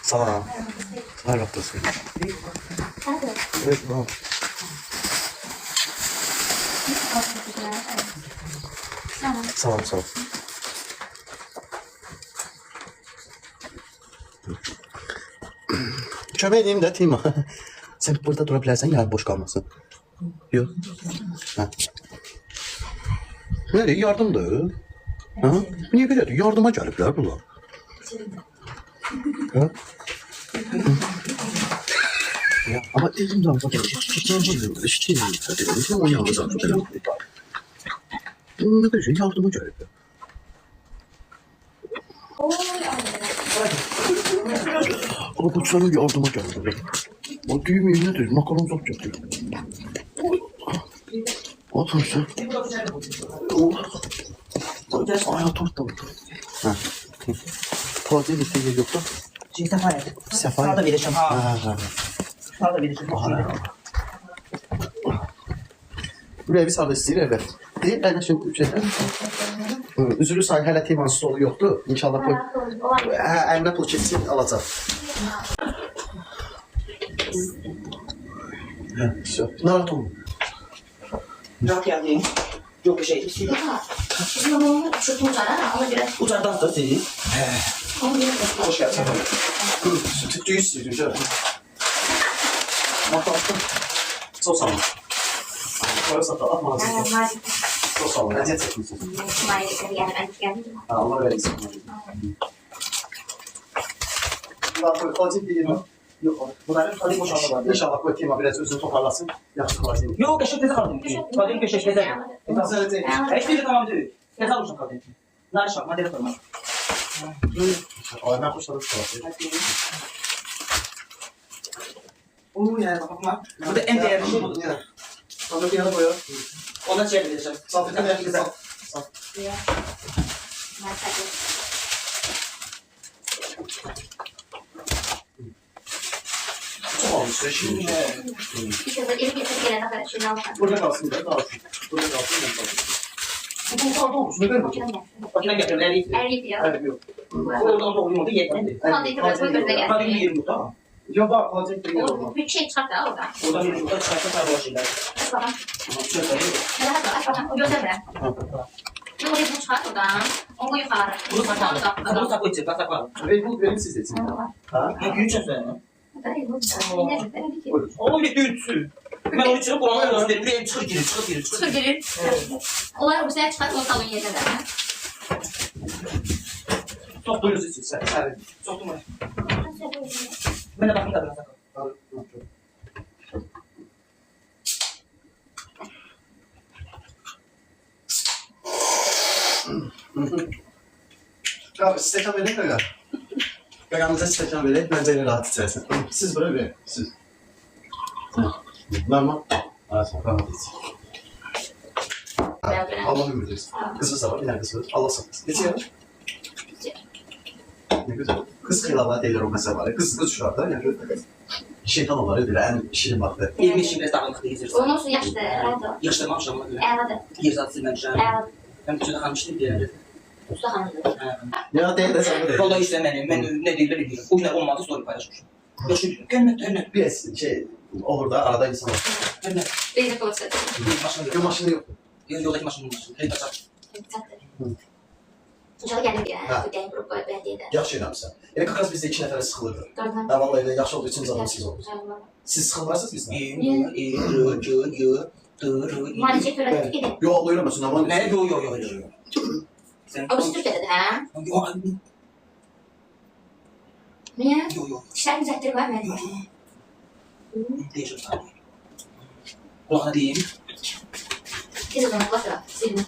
Sağ ol. Her haftasın. Evet, bravo. Sağ ol, sağ ol. Kömək edeyim də Tima. Sen burada dura bilərsən, yer boş qalmasın. Yox. Hə. Nədir, yardımdır. Ha? Niyə belədir? Yardıma gəliblər bunlar. Ha? Ya, ama dedim zaman bak, şikayet o yalnız artık önemli. Ne kadar yardıma geliblər. Ama bu sana yardıma geldi. O düğüm nedir? Makaron zor yapıyor. Otursun. Hayat ortamı. Ha. Taze bir şey yoktu. Sefer. Sefer. Sağda vereceğim. Ha. Sağda vereceğim. Buraya bir sağda istəyir, evet. Deyir, əyləşin şeydən. Üzülü say, hələ Timanın stolu yoxdur. İnşallah koy. Əlinə pul keçsin, alacaq. Narahat olma. Rahat geldin. Yok bir şey. Uçardan da siz. Hoş geldin. Düğün istəyir, şöyle. Çok sağ olun. Çok sağ olun. Çok sağ olun. Əziyyət çəkmişsiniz. Allah versin. Acil değil mi? Yok. Bunların tadı boşalma vardı. İnşallah bu Tima biraz özünü toparlasın. Yaxşı kalacaq. Yok eşek teze kaldım. Tadım eşek teze. Güzel değil. Eşek tamam değil. Teze almışım kaldım. Nar şak, madde koyma. Ay ben kuşladım. Uuu ya bakma. Bu da en değerli şey budur. Onu bir yana koyalım. Ona çevireceğim. Saflıkta ne yapayım? Saf. Çok olmuş ya şimdi. Burada kalsın da kalsın. Burada kalsın da kalsın. Bu kaldı olmuş. Ne demek? Makine getirdim. Evet yok. Oradan da uyumadı yetmedi. Hadi bir yerim bu tamam. Yok bak kalacak bir yer olmaz. Oradan bir yumurta çıkarsa kaybolan şeyler. Bunu saklı içecek. Sakla. Bu benim siz için. Ha? Ha güç sen. Buyurun. Oğlum bir düğütsü. Ben onu içine kulağına göstereyim. Bir ev çıkır girir, çıkır girir, çıkır girir. Onlar bu sefer çıkart o salon yerine de. Çok duyuyorsun için sen. Çok numara. Ben de bakayım tadına sakın. Abi stekan vereyim mi ya? Gagamıza stekan vereyim, bence yine rahat içersin. Siz böyle verin, siz. Normal. Evet, rahat içsin. Allah ömür versin. Kızımız da var, bir tane kız var. Allah saklasın. Geçin ya. Ne güzel. Kız kıyılarına değiller o mesela var. Kız şu anda yani şeytan onları bile en şirin baktı. 20 yaşım biraz dağınık değilsin. Onun su yaşlı, rahatı. Yaşlanmamışım ama göre. Eradı. Yer zatı silmemişim. Eradı. Ben küçüğde kalmıştım bir yerde. Usta hanımdı. Ya değil de sen de. Vallahi işte ben ne değiller biliyorum. O yüzden olmadı story paylaşmışım. Yaşlı gelme. Bir şey olur da arada insan var. Gelme. Beni de koysa. Maşına Bir gel. maşını yok. Yoldaki maşının maşını. Hey kaçak. Ucağa geldim ya. Bu den grubu ben diye de. Yaxşı eləmişsən. Yəni qaqaz bizdə 2 nəfərə sıxılırdı. Doğrudan. Ha vallahi elə yaxşı olduğu üçün zaten siz oldunuz. Siz sıxılmarsınız bizdən. Malice öğrettik gidin. Yo Allah eləməsin amma. Ne? Yok. Sen... O biz Türkiye'de de ha. Yok. Niye? Yok. İşler düzelttir var mı? Değişim saniye. Kulağına diyeyim. Biz o zaman kulak silin.